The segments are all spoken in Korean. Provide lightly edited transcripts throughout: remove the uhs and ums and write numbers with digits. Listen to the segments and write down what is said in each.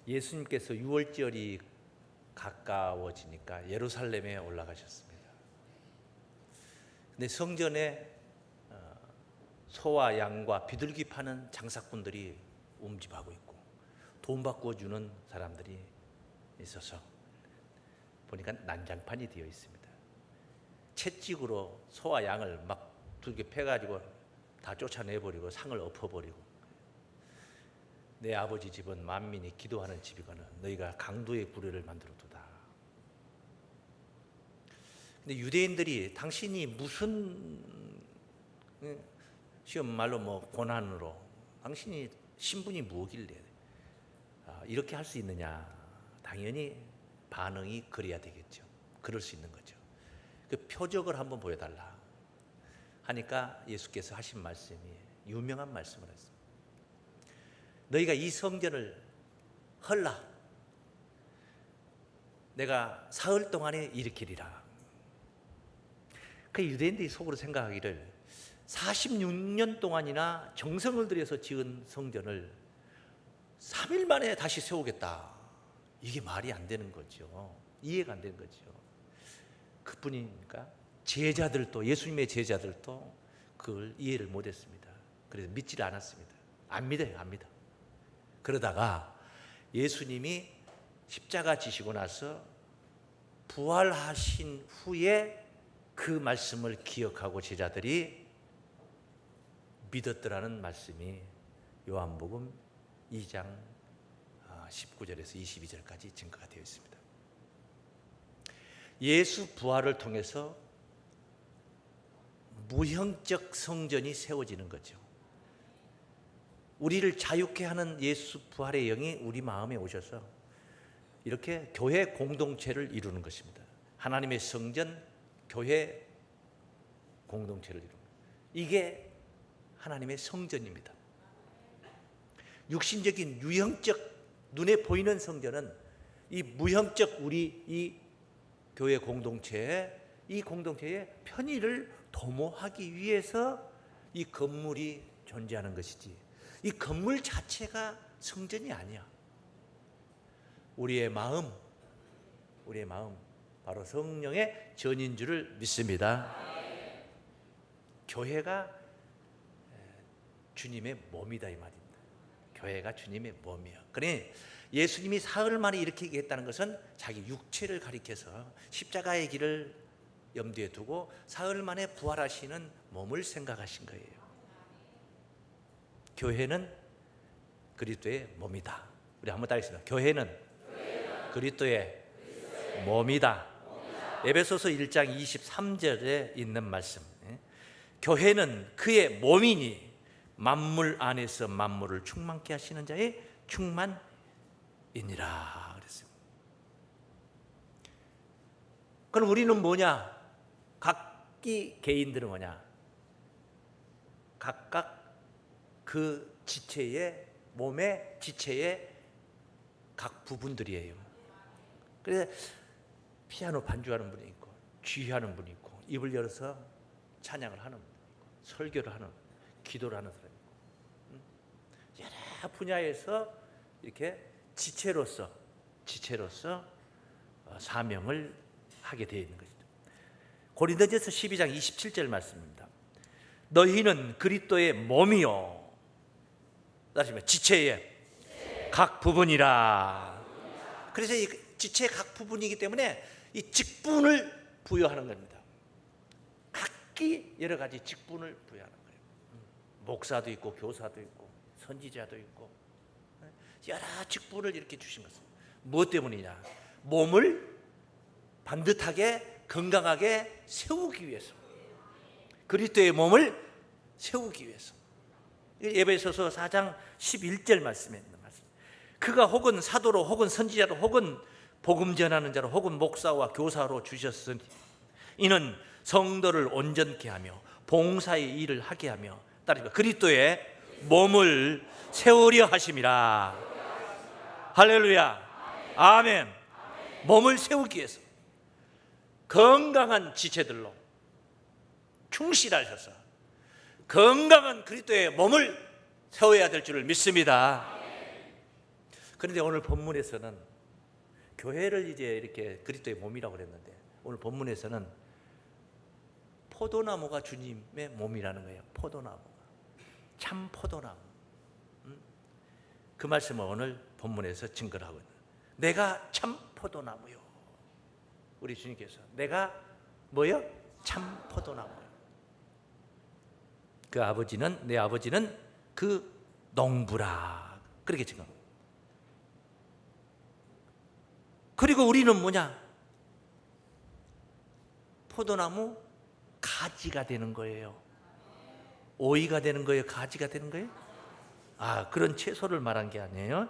예수님께서 유월절이 가까워지니까 예루살렘에 올라가셨습니다. 근데 성전에 소와 양과 비둘기 파는 장사꾼들이 움집하고 있고 돈 바꿔주는 사람들이 있어서 보니까 난장판이 되어 있습니다. 채찍으로 소와 양을 막 두개 패가지고 다 쫓아내버리고 상을 엎어버리고, 내 아버지 집은 만민이 기도하는 집이거늘 너희가 강도의 구례를 만들어두다. 근데 유대인들이 당신이 무슨 쉬운 말로 고난으로 당신이 신분이 무엇길래 이렇게 할 수 있느냐. 당연히 반응이 그래야 되겠죠. 그럴 수 있는 거죠. 그 표적을 한번 보여달라 하니까 예수께서 하신 말씀이 유명한 말씀을 했습니다. 너희가 이 성전을 헐라 내가 사흘 동안에 일으키리라. 그 유대인들이 속으로 생각하기를 46년 동안이나 정성을 들여서 지은 성전을 3일 만에 다시 세우겠다. 이게 말이 안 되는 거죠. 이해가 안 되는 거죠. 그뿐이니까 제자들도, 예수님의 제자들도 그걸 이해를 못했습니다. 그래서 믿지를 않았습니다. 안 믿어요, 안 믿어. 그러다가 예수님이 십자가 지시고 나서 부활하신 후에 그 말씀을 기억하고 제자들이 믿었더라는 말씀이 요한복음 2장 19절에서 22절까지 증거가 되어 있습니다. 예수 부활을 통해서 무형적 성전이 세워지는 거죠. 우리를 자유케 하는 예수 부활의 영이 우리 마음에 오셔서 이렇게 교회 공동체를 이루는 것입니다. 하나님의 성전, 교회 공동체를 이루는 것. 이게 하나님의 성전입니다. 육신적인 유형적 눈에 보이는 성전은 이 무형적 우리 이 교회 공동체에, 이 공동체의 편의를 도모하기 위해서 이 건물이 존재하는 것이지, 이 건물 자체가 성전이 아니야. 우리의 마음 바로 성령의 전인 줄을 믿습니다. 교회가 주님의 몸이다 이 말입니다. 교회가 주님의 몸이야. 그러니 예수님이 사흘 만에 일으키게 했다는 것은 자기 육체를 가리켜서 십자가의 길을 염두에 두고 사흘 만에 부활하시는 몸을 생각하신 거예요. 교회는 그리스도의 몸이다. 우리 한번 따르겠습니다. 교회는 그리스도의 몸이다. 에베소서 1장 23절에 있는 말씀. 교회는 그의 몸이니 만물 안에서 만물을 충만케 하시는 자의 충만이니라 그랬어요. 그럼 우리는 뭐냐? 각기 개인들은 뭐냐? 각각 그 지체의, 몸의 지체의 각 부분들이에요. 그래서 피아노 반주하는 분이 있고, 쥐하는 분이 있고, 입을 열어서 찬양을 하는 분이 있고, 설교를 하는, 기도를 하는 사람이 있고, 여러 분야에서 이렇게 지체로서 사명을 하게 되어 있는 것이죠. 고린도전서 12장 27절 말씀입니다. 너희는 그리스도의 몸이요, 지체의 각 부분이라. 그래서 이 지체의 각 부분이기 때문에 이 직분을 부여하는 겁니다. 각기 여러 가지 직분을 부여하는 거예요. 목사도 있고, 교사도 있고, 선지자도 있고, 여러 직분을 이렇게 주신 것입니다. 무엇 때문이냐? 몸을 반듯하게 건강하게 세우기 위해서, 그리스도의 몸을 세우기 위해서. 에베소서 4장 11절 말씀에 있는 말씀. 그가 혹은 사도로 혹은 선지자로 혹은 복음 전하는 자로 혹은 목사와 교사로 주셨으니 이는 성도를 온전케 하며 봉사의 일을 하게 하며 따르며 그리스도의 몸을 세우려 하심이라. 할렐루야. 아멘. 몸을 세우기 위해서 건강한 지체들로 충실하셔서 건강한 그리스도의 몸을 세워야 될 줄을 믿습니다. 그런데 오늘 본문에서는 교회를 이제 이렇게 그리스도의 몸이라고 그랬는데 오늘 본문에서는 포도나무가 주님의 몸이라는 거예요. 포도나무가 참 포도나무. 그 말씀을 오늘 본문에서 증거를 하고 있는 거예요. 내가 참 포도나무요. 우리 주님께서 내가 뭐요? 참 포도나무요. 그 아버지는 내 아버지는 그 농부라 그렇게 증거합니다. 그리고 우리는 뭐냐? 포도나무 가지가 되는 거예요. 오이가 되는 거예요? 가지가 되는 거예요? 그런 채소를 말한 게 아니에요.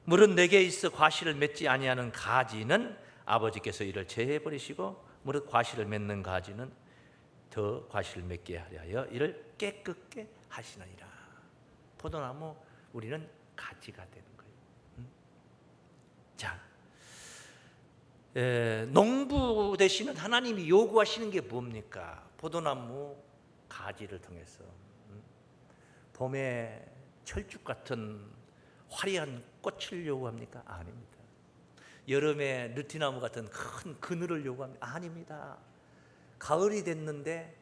물은 내게 있어 과실을 맺지 아니하는 가지는 아버지께서 이를 제해 버리시고 무릇 과실을 맺는 가지는 더 과실을 맺게 하려 이를 깨끗게 하시느니라. 포도나무 우리는 가지가 되는 거예요. 자, 농부 되시는 하나님이 요구하시는 게 뭡니까? 포도나무 가지를 통해서 봄에 철쭉 같은 화려한 꽃을 요구합니까? 아닙니다. 여름에 느티나무 같은 큰 그늘을 요구합니까? 아닙니다. 가을이 됐는데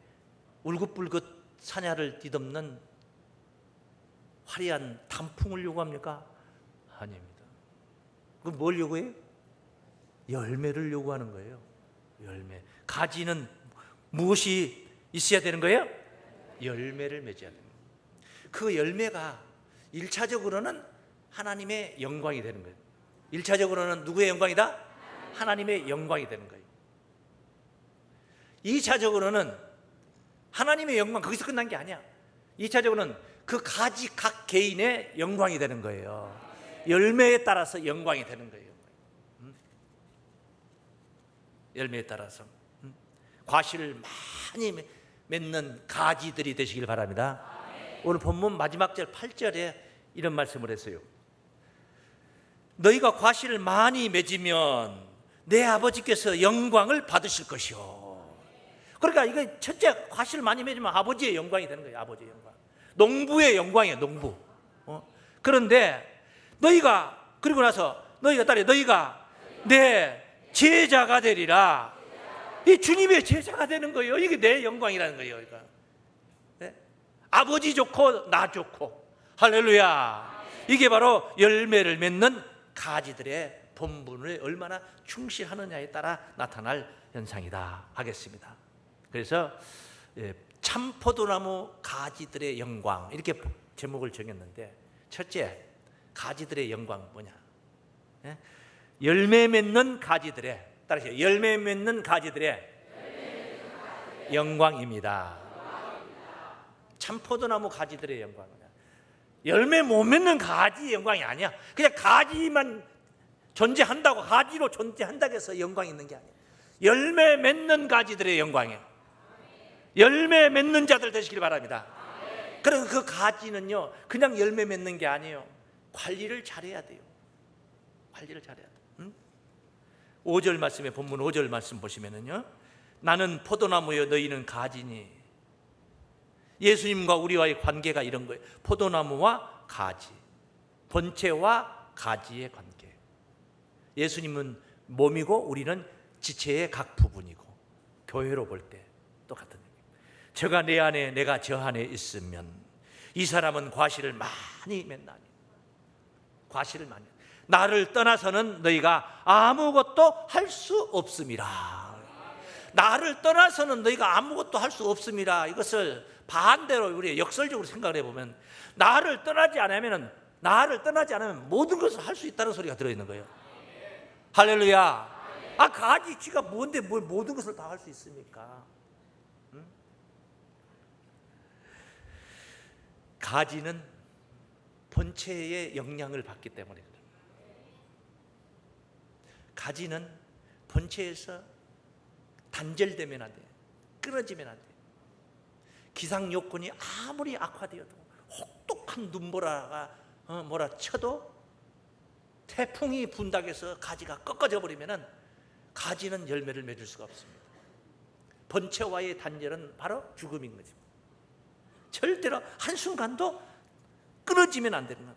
울긋불긋 사냐를 뒤덮는 화려한 단풍을 요구합니까? 아닙니다. 그럼 뭘 요구해요? 열매를 요구하는 거예요. 열매. 가지는 무엇이 있어야 되는 거예요? 열매를 맺어야 됩니다. 그 열매가 1차적으로는 하나님의 영광이 되는 거예요. 1차적으로는 누구의 영광이다? 하나님의 영광이 되는 거예요. 2차적으로는 하나님의 영광, 거기서 끝난 게 아니야. 2차적으로는 그 가지 각 개인의 영광이 되는 거예요. 열매에 따라서 영광이 되는 거예요. 열매에 따라서 과실을 많이 맺는 가지들이 되시길 바랍니다. 오늘 본문 마지막 절 8절에 이런 말씀을 했어요. 너희가 과실을 많이 맺으면 내 아버지께서 영광을 받으실 것이요. 그러니까 이거 첫째 과실을 많이 맺으면 아버지의 영광이 되는 거예요. 아버지의 영광. 농부의 영광이에요. 농부. 그런데 너희가 그리고 나서 너희가 내 제자가 되리라. 이 주님의 제자가 되는 거예요. 이게 내 영광이라는 거예요. 그러니까. 네? 아버지 좋고 나 좋고 할렐루야. 이게 바로 열매를 맺는 가지들의 본분을 얼마나 충실하느냐에 따라 나타날 현상이다 하겠습니다. 그래서 참 포도나무 가지들의 영광 이렇게 제목을 정했는데 첫째 가지들의 영광 뭐냐? 열매 맺는 가지들의 따라서 열매 맺는 가지들의 영광입니다. 참 포도나무 가지들의 영광은 열매 못 맺는 가지의 영광이 아니야. 그냥 가지만 존재한다고 가지로 존재한다고 해서 영광이 있는 게 아니야. 열매 맺는 가지들의 영광이에요. 열매 맺는 자들 되시길 바랍니다. 그래서 그 가지는요 그냥 열매 맺는 게 아니에요. 관리를 잘해야 돼요. 관리를 잘해야 돼요. 5절 말씀에 본문 5절 말씀 보시면은요 나는 포도나무여 너희는 가지니. 예수님과 우리와의 관계가 이런 거예요. 포도나무와 가지, 본체와 가지의 관계. 예수님은 몸이고 우리는 지체의 각 부분이고 교회로 볼 때 똑같은 얘기예요. 저가 내 안에 내가 저 안에 있으면 이 사람은 과실을 많이 맺나니. 과실을 많이. 나를 떠나서는 너희가 아무것도 할 수 없음이라. 나를 떠나서는 너희가 아무것도 할 수 없음이라. 이것을 반대로 우리 역설적으로 생각을 해보면 나를 떠나지 않으면 모든 것을 할 수 있다는 소리가 들어있는 거예요. 할렐루야. 가지치가 뭔데 뭘 모든 것을 다 할 수 있습니까? 가지는 본체의 영향을 받기 때문에 그래요. 가지는 본체에서 단절되면 안 돼. 끊어지면 안 돼. 기상 요건이 아무리 악화되어도 혹독한 눈보라가 몰아쳐도 태풍이 분다고 해서 가지가 꺾어져 버리면은 가지는 열매를 맺을 수가 없습니다. 본체와의 단절은 바로 죽음인 거죠. 절대로 한순간도 끊어지면 안 되는 거예요.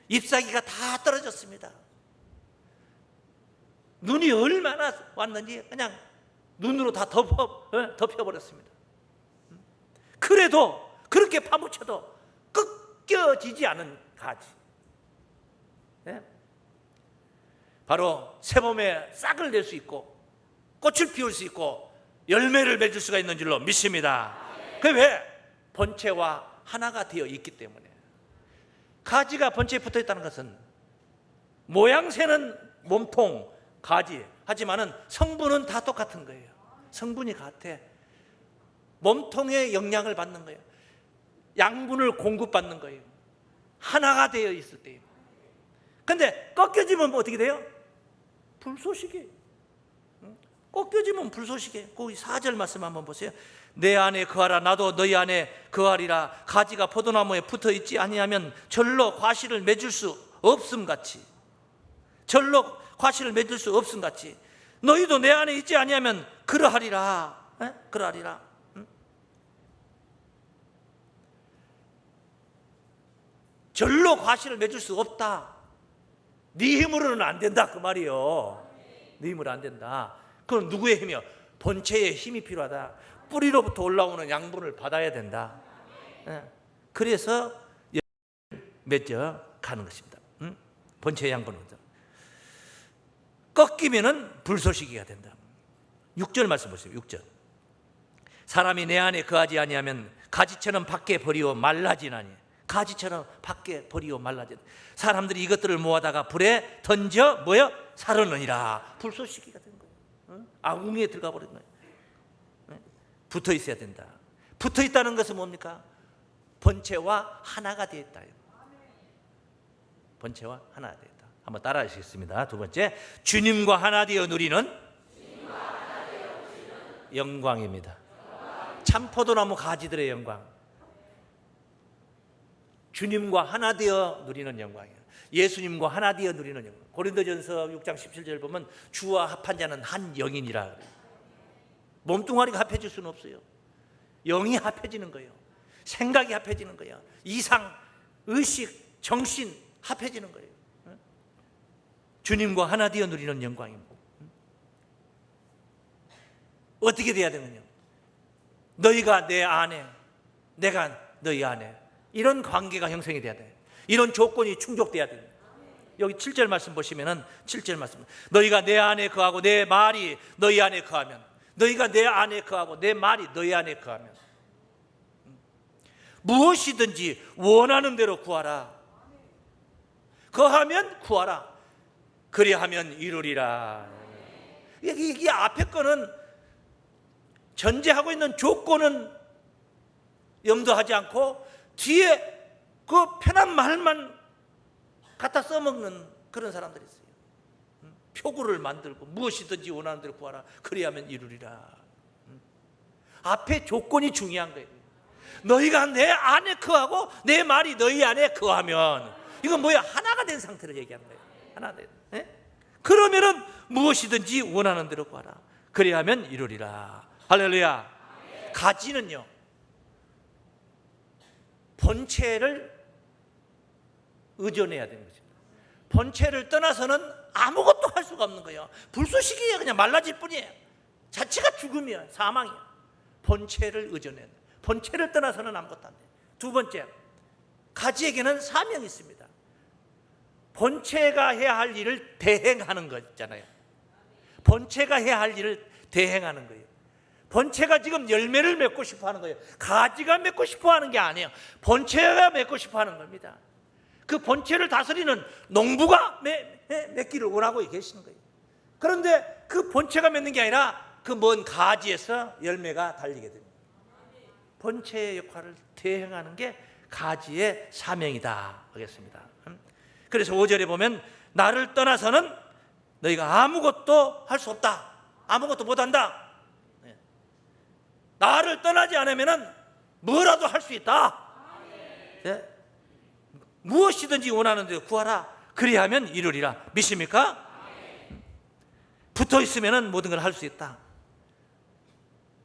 잎사귀가 다 떨어졌습니다. 눈이 얼마나 왔는지 그냥 눈으로 다 덮여버렸습니다. 그래도 그렇게 파묻혀도 꺾여지지 않은 가지. 네? 바로 새 봄에 싹을 낼 수 있고 꽃을 피울 수 있고 열매를 맺을 수가 있는 줄로 믿습니다. 그 왜? 본체와 하나가 되어 있기 때문에. 가지가 본체에 붙어 있다는 것은 모양새는 몸통, 가지, 하지만은 성분은 다 똑같은 거예요. 성분이 같아. 몸통에 영향을 받는 거예요. 양분을 공급받는 거예요. 하나가 되어 있을 때예요. 근데 꺾여지면 어떻게 돼요? 불쏘시개. 꺾여지면 불쏘시개. 거기 4절 말씀 한번 보세요. 내 안에 거하라 나도 너희 안에 거하리라. 가지가 포도나무에 붙어 있지 아니하면 절로 과실을 맺을 수 없음 같이, 절로 과실을 맺을 수 없음 같이 너희도 내 안에 있지 아니하면 그러하리라. 그러하리라. 절로 과실을 맺을 수 없다. 네 힘으로는 안 된다 그 말이요. 네 힘으로 안 된다. 그럼 누구의 힘이요? 본체의 힘이 필요하다. 뿌리로부터 올라오는 양분을 받아야 된다. 그래서 맺어 가는 것입니다. 본체의 양분을. 꺾이면은 불쏘시개가 된다. 6절 말씀 보세요. 6절. 사람이 내 안에 거하지 아니하면 가지처럼 밖에 버리고 말라지나니. 가지처럼 밖에 버리고 말라지나니. 사람들이 이것들을 모아다가 불에 던져 뭐요? 사르느니라. 불쏘시개가 된 거예요. 아궁이에 들어가 버린 거예요. 붙어 있어야 된다. 붙어 있다는 것은 뭡니까? 본체와 하나가 되어 있다. 본체와 하나가 되어 있다. 한번 따라 하시겠습니다. 두 번째, 주님과 하나 되어 누리는 영광입니다. 참포도나무 가지들의 영광. 주님과 하나 되어 누리는 영광이에요. 예수님과 하나 되어 누리는 영광. 고린도전서 6장 17절 보면 주와 합한 자는 한 영이니라. 몸뚱아리가 합해질 수는 없어요. 영이 합해지는 거예요. 생각이 합해지는 거예요. 이상, 의식, 정신 합해지는 거예요. 주님과 하나 되어 누리는 영광입니다. 어떻게 돼야 되느냐? 너희가 내 안에, 내가 너희 안에, 이런 관계가 형성이 돼야 돼. 이런 조건이 충족돼야 돼. 여기 7절 말씀 보시면은 7절 말씀, 너희가 내 안에 거하고 내 말이 너희 안에 거하면, 너희가 내 안에 거하고 내 말이 너희 안에 거하면 무엇이든지 원하는 대로 구하라. 거하면 구하라. 그리하면 이루리라. 이게 앞에 거는 전제하고 있는 조건은 염두하지 않고 뒤에 그 편한 말만 갖다 써먹는 그런 사람들이 있어요. 표구를 만들고 무엇이든지 원하는 대로 구하라. 그리하면 이루리라. 앞에 조건이 중요한 거예요. 너희가 내 안에 거하고 내 말이 너희 안에 거하면, 이건 뭐야? 하나가 된 상태를 얘기하는 거예요. 하나 된. 그러면은 무엇이든지 원하는 대로 구하라. 그리하면 이루리라. 할렐루야. 가지는요, 본체를 의존해야 되는 거죠. 본체를 떠나서는 아무것도 할 수가 없는 거예요. 불쏘시개야. 그냥 말라질 뿐이에요. 자체가 죽음이야. 사망이야. 본체를 의존해야 돼. 본체를 떠나서는 아무것도 안 돼. 두 번째, 가지에게는 사명이 있습니다. 본체가 해야 할 일을 대행하는 거 있잖아요. 본체가 해야 할 일을 대행하는 거예요. 본체가 지금 열매를 맺고 싶어 하는 거예요. 가지가 맺고 싶어 하는 게 아니에요. 본체가 맺고 싶어 하는 겁니다. 그 본체를 다스리는 농부가 맺기를 원하고 계시는 거예요. 그런데 그 본체가 맺는 게 아니라 그 먼 가지에서 열매가 달리게 됩니다. 본체의 역할을 대행하는 게 가지의 사명이다 하겠습니다. 그래서 5절에 보면 나를 떠나서는 너희가 아무것도 할 수 없다. 아무것도 못한다. 나를 떠나지 않으면 뭐라도 할 수 있다. 무엇이든지 원하는 대로 구하라. 그리하면 이루리라. 믿습니까? 붙어 있으면 모든 걸 할 수 있다.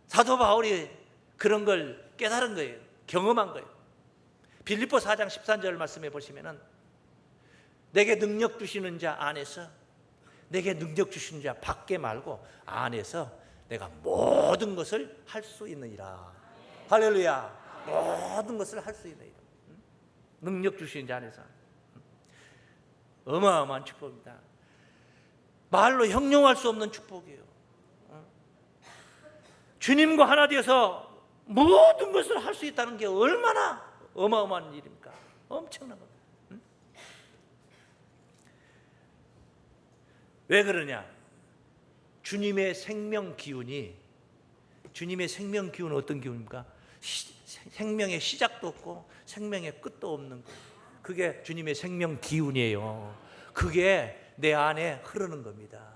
사도 바울이 그런 걸 깨달은 거예요. 경험한 거예요. 빌립보 4장 13절 말씀해 보시면은 내게 능력 주시는 자 안에서, 내게 능력 주시는 자 밖에 말고 안에서 내가 모든 것을 할 수 있느니라. 할렐루야. 모든 것을 할 수 있느니라. 능력 주시는 자 안에서. 어마어마한 축복입니다. 말로 형용할 수 없는 축복이에요. 주님과 하나 되어서 모든 것을 할 수 있다는 게 얼마나 어마어마한 일입니까? 엄청난 겁니다. 왜 그러냐? 주님의 생명 기운이, 주님의 생명 기운은 어떤 기운입니까? 생명의 시작도 없고 생명의 끝도 없는 거예요. 그게 주님의 생명 기운이에요. 그게 내 안에 흐르는 겁니다.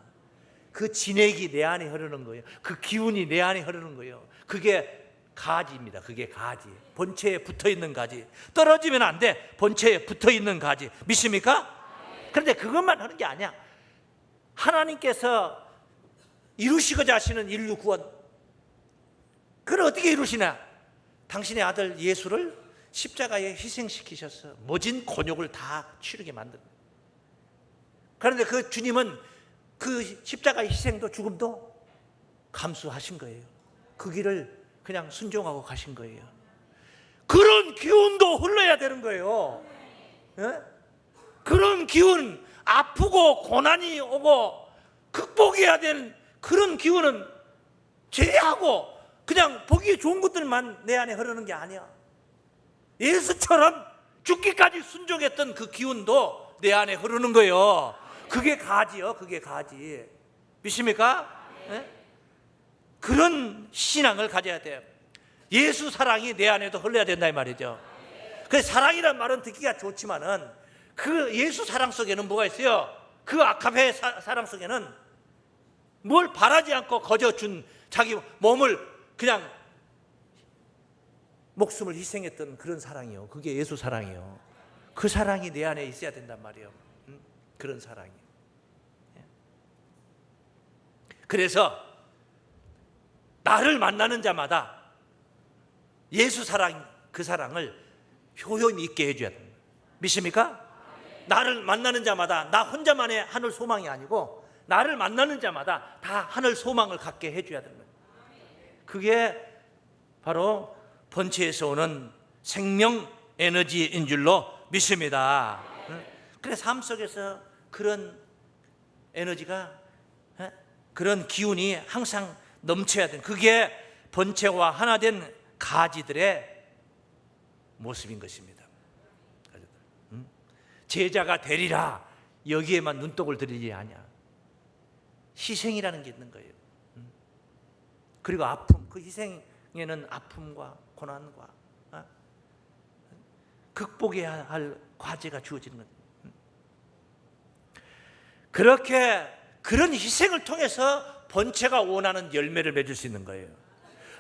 그 진액이 내 안에 흐르는 거예요. 그 기운이 내 안에 흐르는 거예요. 그게 가지입니다. 그게 가지. 본체에 붙어있는 가지. 떨어지면 안 돼. 본체에 붙어있는 가지. 믿습니까? 그런데 그것만 하는 게 아니야. 하나님께서 이루시고자 하시는 인류 구원, 그걸 어떻게 이루시나? 당신의 아들 예수를 십자가에 희생시키셔서 모진 곤욕을 다 치르게 만듭니다. 그런데 그 주님은 그 십자가의 희생도 죽음도 감수하신 거예요. 그 길을 그냥 순종하고 가신 거예요. 그런 기운도 흘러야 되는 거예요. 예? 그런 기운, 아프고 고난이 오고 극복해야 되는 그런 기운은 제외하고 그냥 보기 좋은 것들만 내 안에 흐르는 게 아니야. 예수처럼 죽기까지 순종했던 그 기운도 내 안에 흐르는 거예요. 그게 가지요. 그게 가지. 믿습니까? 네? 그런 신앙을 가져야 돼요. 예수 사랑이 내 안에도 흘러야 된다 이 말이죠. 그래서 사랑이란 말은 듣기가 좋지만은 그 예수 사랑 속에는 뭐가 있어요? 그 아카페 사랑 속에는 뭘 바라지 않고 거저 준 자기 몸을 그냥 목숨을 희생했던 그런 사랑이요. 그게 예수 사랑이요. 그 사랑이 내 안에 있어야 된단 말이에요. 그런 사랑이. 그래서 나를 만나는 자마다 예수 사랑, 그 사랑을 효용 있게 해줘야 됩니다. 믿습니까? 나를 만나는 자마다 나 혼자만의 하늘 소망이 아니고 나를 만나는 자마다 다 하늘 소망을 갖게 해줘야 됩니다. 그게 바로 본체에서 오는 생명 에너지인 줄로 믿습니다. 그래서 삶 속에서 그런 에너지가, 그런 기운이 항상 넘쳐야 되는, 그게 본체와 하나 된 가지들의 모습인 것입니다. 제자가 되리라 여기에만 눈독을 들이지 아니야. 희생이라는 게 있는 거예요. 그리고 아픔, 그 희생에는 아픔과 고난과 극복해야 할 과제가 주어지는 거예요. 그렇게 그런 희생을 통해서 본체가 원하는 열매를 맺을 수 있는 거예요.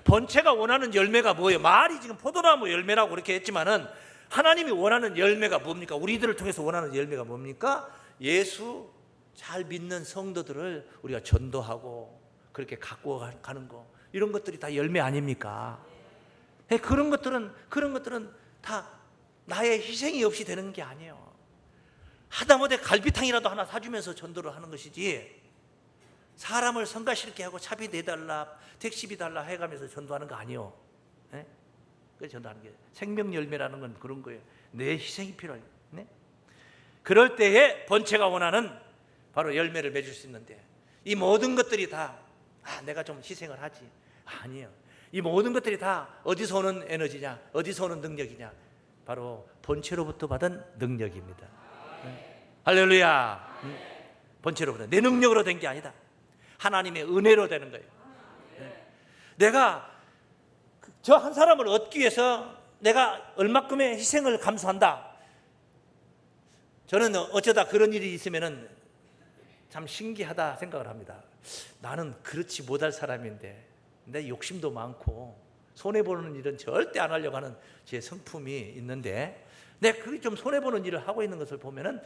본체가 원하는 열매가 뭐예요? 말이 지금 포도나무 열매라고 그렇게 했지만은 하나님이 원하는 열매가 뭡니까? 우리들을 통해서 원하는 열매가 뭡니까? 예수 잘 믿는 성도들을 우리가 전도하고 그렇게 갖고 가는 거, 이런 것들이 다 열매 아닙니까? 그런 것들은 다 나의 희생이 없이 되는 게 아니에요. 하다못해 갈비탕이라도 하나 사주면서 전도를 하는 것이지, 사람을 성가시게 하고 차비 내달라, 택시비 달라 해가면서 전도하는 거 아니에요. 그 전도하는 게 생명 열매라는 건 그런 거예요. 내 희생이 필요해요. 네? 그럴 때에 본체가 원하는 바로 열매를 맺을 수 있는데, 이 모든 것들이 다 내가 좀 희생을 하지, 아니에요. 이 모든 것들이 다 어디서 오는 에너지냐, 어디서 오는 능력이냐, 바로 본체로부터 받은 능력입니다. 할렐루야. 본체로부터, 내 능력으로 된 게 아니다. 하나님의 은혜로 되는 거예요. 내가 저 한 사람을 얻기 위해서 내가 얼마큼의 희생을 감수한다. 저는 어쩌다 그런 일이 있으면은 참 신기하다 생각을 합니다. 나는 그렇지 못할 사람인데 내 욕심도 많고 손해보는 일은 절대 안 하려고 하는 제 성품이 있는데, 내가 그게 좀 손해보는 일을 하고 있는 것을 보면은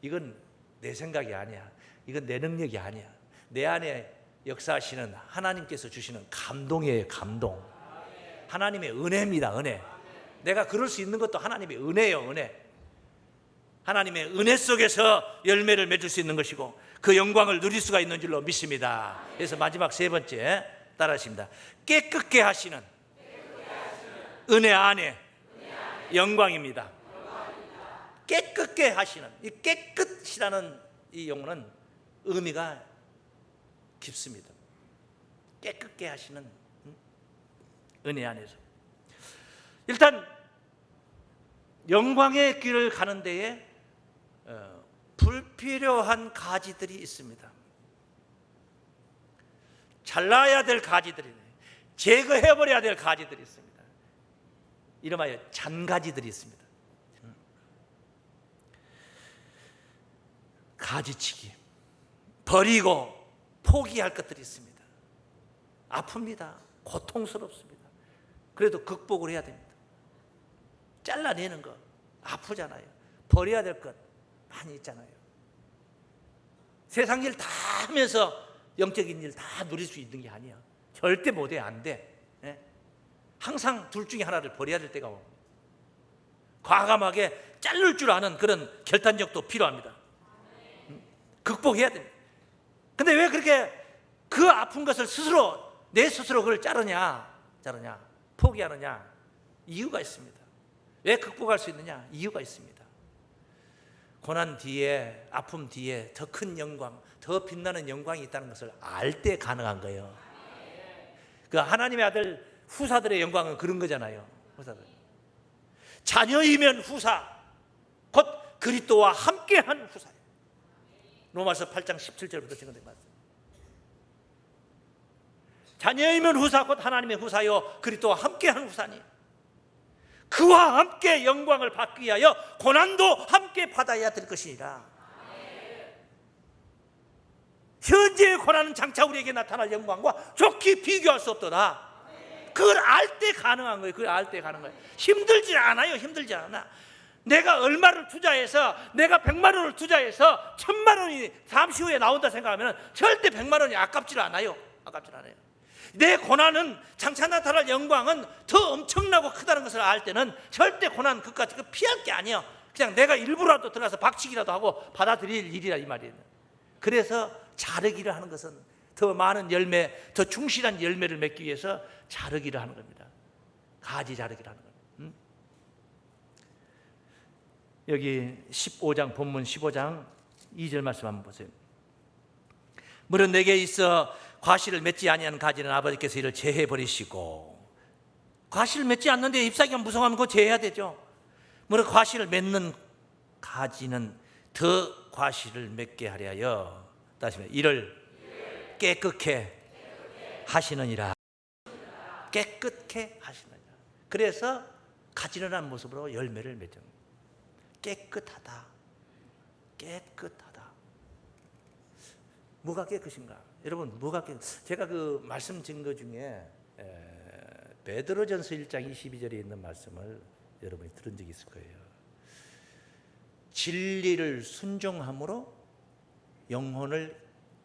이건 내 생각이 아니야. 이건 내 능력이 아니야. 내 안에 역사하시는 하나님께서 주시는 감동이에요. 감동. 하나님의 은혜입니다. 은혜. 내가 그럴 수 있는 것도 하나님의 은혜예요. 은혜. 하나님의 은혜 속에서 열매를 맺을 수 있는 것이고 그 영광을 누릴 수가 있는 줄로 믿습니다. 그래서 마지막 세 번째 따라하십니다. 깨끗게 하시는 은혜 안에 영광입니다. 깨끗게 하시는, 이 깨끗이라는 이 용어는 의미가 깊습니다. 깨끗게 하시는 은혜 안에서. 일단 영광의 길을 가는 데에 불필요한 가지들이 있습니다. 잘라야 될 가지들이, 제거해버려야 될 가지들이 있습니다. 이름하여 잔가지들이 있습니다. 가지치기, 버리고 포기할 것들이 있습니다. 아픕니다. 고통스럽습니다. 그래도 극복을 해야 됩니다. 잘라내는 것 아프잖아요. 버려야 될 것 많이 있잖아요. 세상 일 다 하면서 영적인 일 다 누릴 수 있는 게 아니야. 절대 못해. 안 돼. 항상 둘 중에 하나를 버려야 될 때가 옵니다. 과감하게 자를 줄 아는 그런 결단력도 필요합니다. 극복해야 됩니다. 근데 왜 그렇게 그 아픈 것을 스스로, 내 스스로 그걸 자르냐, 포기하느냐? 이유가 있습니다. 왜 극복할 수 있느냐? 이유가 있습니다. 고난 뒤에, 아픔 뒤에 더 큰 영광, 더 빛나는 영광이 있다는 것을 알 때 가능한 거예요. 그 하나님의 아들 후사들의 영광은 그런 거잖아요. 후사들. 자녀이면 후사, 곧 그리스도와 함께한 후사예요. 로마서 8장 17절부터 증거된 말씀. 자녀이면 후사, 곧 하나님의 후사요 그리스도와 함께한 후사니 그와 함께 영광을 받기 위하여 고난도 함께 받아야 될 것이니라. 현재의 고난은 장차 우리에게 나타날 영광과 좋게 비교할 수 없도다. 그걸 알 때 가능한 거예요. 그걸 알 때 가능한 거예요. 힘들지 않아요. 힘들지 않아. 내가 얼마를 투자해서, 내가 100만 원을 투자해서 1000만 원이 잠시 후에 나온다 생각하면 절대 100만 원이 아깝지 않아요. 아깝지 않아요. 내 고난은, 장차 나타날 영광은 더 엄청나고 크다는 것을 알 때는 절대 고난 그까지 피할 게 아니에요. 그냥 내가 일부라도 들어가서 박치기라도 하고 받아들일 일이라 이 말이에요. 그래서 자르기를 하는 것은 더 많은 열매, 더 충실한 열매를 맺기 위해서 자르기를 하는 겁니다. 가지 자르기를 하는 겁니다. 여기 15장, 본문 15장 2절 말씀 한번 보세요. 물은 내게 있어 과실을 맺지 아니하는 가지는 아버지께서 이를 제해 버리시고, 과실을 맺지 않는데 잎사귀가 무성하면 그거 제해야 되죠. 물은 과실을 맺는 가지는 더 과실을 맺게 하려 다시 말해 이를 깨끗게 하시느니라. 깨끗게 하시느니라. 그래서 가지런한 모습으로 열매를 맺는 거예요. 깨끗하다. 깨끗하다. 뭐가 깨끗인가? 여러분, 뭐가 깨끗? 제가 그 말씀 증거 중에 베드로전서 1장 22절에 있는 말씀을 여러분이 들은 적이 있을 거예요. 진리를 순종함으로 영혼을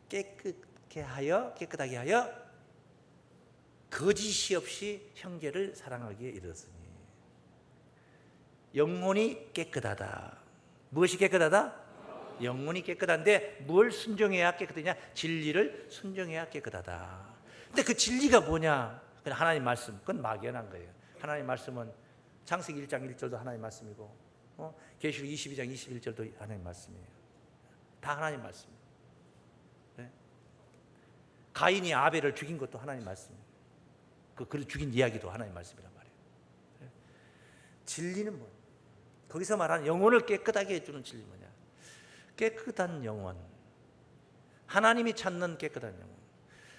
깨끗하게 하여 거짓이 없이 형제를 사랑하기에 이르렀으니. 영혼이 깨끗하다. 무엇이 깨끗하다? 영혼이 깨끗한데 뭘 순종해야 깨끗하냐? 진리를 순종해야 깨끗하다. 근데 그 진리가 뭐냐? 그냥 하나님 말씀. 그건 막연한 거예요. 하나님 말씀은 창세기 1장 1절도 하나님 말씀이고, 계시록 22장 21절도 하나님 말씀이에요. 다 하나님 말씀이에요. 네? 가인이 아벨을 죽인 것도 하나님 말씀이에요. 그 죽인 이야기도 하나님 말씀이란 말이에요. 네? 진리는 뭐예요? 거기서 말하는 영혼을 깨끗하게 해주는 진리 뭐냐? 깨끗한 영혼, 하나님이 찾는 깨끗한 영혼.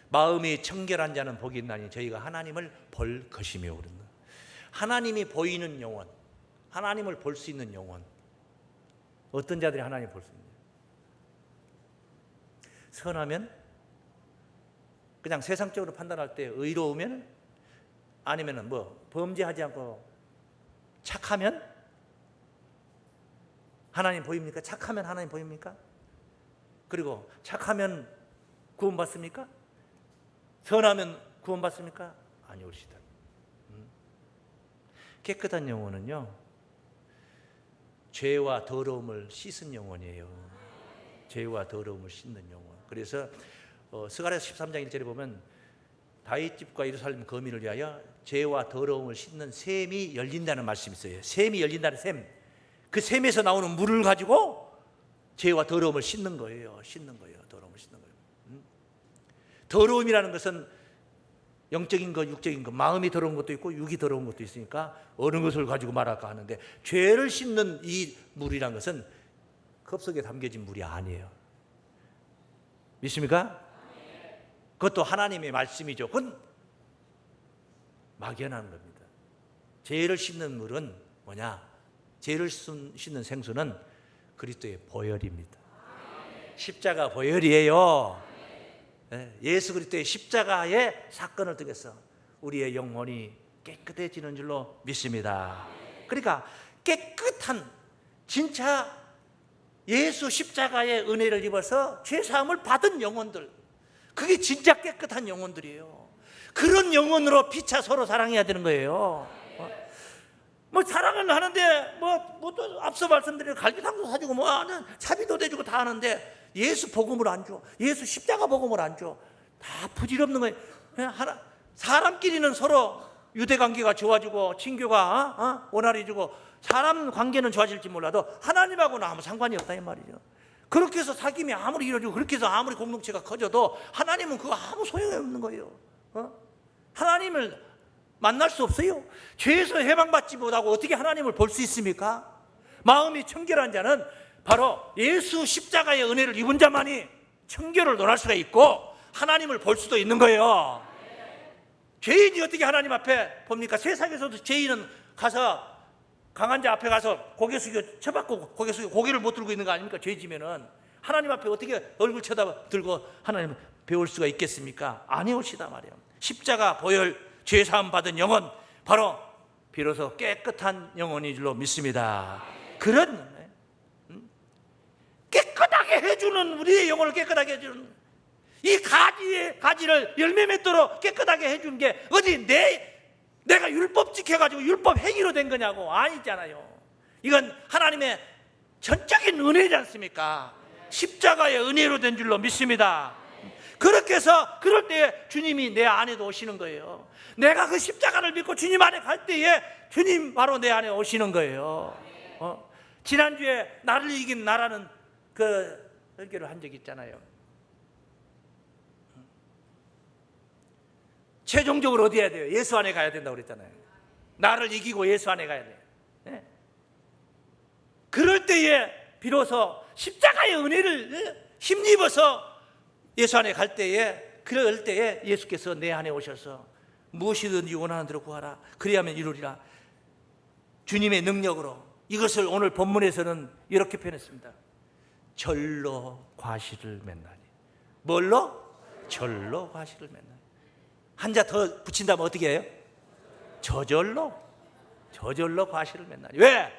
마음이 청결한 자는 복이 있나니 저희가 하나님을 볼 것이며. 그런다. 하나님이 보이는 영혼, 하나님을 볼 수 있는 영혼. 어떤 자들이 하나님을 볼 수 있느냐? 선하면, 그냥 세상적으로 판단할 때 의로우면, 아니면 범죄하지 않고 착하면 하나님 보입니까? 착하면 하나님 보입니까? 그리고 착하면 구원받습니까? 선하면 구원받습니까? 아니오시다. 깨끗한 영혼은요, 죄와 더러움을 씻은 영혼이에요. 죄와 더러움을 씻는 영혼. 그래서 스가랴서 13장 1절에 보면 다윗 집과 예루살렘 거민을 위하여 죄와 더러움을 씻는 샘이 열린다는 말씀이 있어요. 샘이 열린다는 샘. 그 샘에서 나오는 물을 가지고 죄와 더러움을 씻는 거예요. 씻는 거예요. 더러움을 씻는 거예요. 더러움이라는 것은 영적인 것, 육적인 것, 마음이 더러운 것도 있고 육이 더러운 것도 있으니까 어느 것을 가지고 말할까 하는데, 죄를 씻는 이 물이란 것은 컵 속에 담겨진 물이 아니에요. 믿습니까? 그것도 하나님의 말씀이죠. 그건 막연한 겁니다. 죄를 씻는 물은 뭐냐? 죄를 씻는 생수는 그리스도의 보혈입니다. 십자가 보혈이에요. 예수 그리스도의 십자가의 사건을 통해서 우리의 영혼이 깨끗해지는 줄로 믿습니다. 그러니까 깨끗한, 진짜 예수 십자가의 은혜를 입어서 죄사함을 받은 영혼들, 그게 진짜 깨끗한 영혼들이에요. 그런 영혼으로 피차 서로 사랑해야 되는 거예요. 뭐 사랑은 하는데 또 앞서 말씀드린 갈비탕도 사주고 뭐 하는 차비도 대주고 다 하는데 예수 복음을 안 줘. 예수 십자가 복음을 안 줘. 다 부질없는 거예요. 사람끼리는 서로 유대 관계가 좋아지고 친교가 원활해지고 사람 관계는 좋아질지 몰라도 하나님하고는 아무 상관이 없다 이 말이죠. 그렇게 해서 사귐이 아무리 이루어지고 그렇게 해서 아무리 공동체가 커져도 하나님은 그거 아무 소용이 없는 거예요. 하나님을 만날 수 없어요. 죄에서 해방받지 못하고 어떻게 하나님을 볼 수 있습니까? 마음이 청결한 자는 바로 예수 십자가의 은혜를 입은 자만이 청결을 논할 수가 있고 하나님을 볼 수도 있는 거예요. 죄인이 어떻게 하나님 앞에 봅니까? 세상에서도 죄인은 가서 강한 자 앞에 가서 고개 숙여 쳐받고 고개 숙여 고개를 못 들고 있는 거 아닙니까? 죄지면은 하나님 앞에 어떻게 얼굴 쳐다 들고 하나님을 배울 수가 있겠습니까? 아니오시다 말이에요. 십자가 보혈 죄사함 받은 영혼, 바로 비로소 깨끗한 영혼인 줄로 믿습니다. 그런 깨끗하게 해주는, 우리의 영혼을 깨끗하게 해주는, 이 가지를 열매 맺도록 깨끗하게 해주는 게 어디 내가 율법 지켜가지고 율법 행위로 된 거냐고. 아니잖아요. 이건 하나님의 전적인 은혜지 않습니까? 십자가의 은혜로 된 줄로 믿습니다. 그렇게 해서 그럴 때에 주님이 내 안에도 오시는 거예요. 내가 그 십자가를 믿고 주님 안에 갈 때에 주님 바로 내 안에 오시는 거예요. 지난주에 나를 이긴 나라는 그 설교를 한 적이 있잖아요. 최종적으로 어디 해야 돼요? 예수 안에 가야 된다고 그랬잖아요. 나를 이기고 예수 안에 가야 돼요. 네? 그럴 때에 비로소 십자가의 은혜를 힘입어서 예수 안에 갈 때에, 그럴 때에 예수께서 내 안에 오셔서 무엇이든지 원하는 대로 구하라. 그리하면 이루리라. 주님의 능력으로. 이것을 오늘 본문에서는 이렇게 표현했습니다. 절로 과실을 맺나니. 뭘로? 절로 과실을 맺나니. 한자 더 붙인다면 어떻게 해요? 저절로 과실을 맺나니. 왜?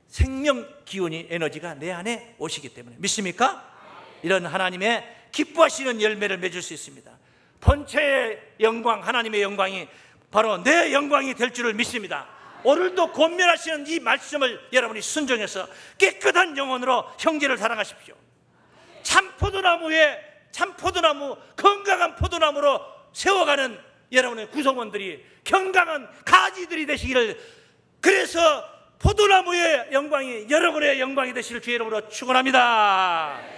생명 기운이, 에너지가 내 안에 오시기 때문에. 믿습니까? 이런 하나님의 기뻐하시는 열매를 맺을 수 있습니다. 본체의 영광, 하나님의 영광이 바로 내 영광이 될 줄을 믿습니다. 오늘도 권면하시는 이 말씀을 여러분이 순종해서 깨끗한 영혼으로 형제를 사랑하십시오. 참 포도나무, 건강한 포도나무로 세워가는 여러분의 구성원들이 건강한 가지들이 되시기를, 그래서 포도나무의 영광이 여러분의 영광이 되시길 주의 이름으로 축원합니다.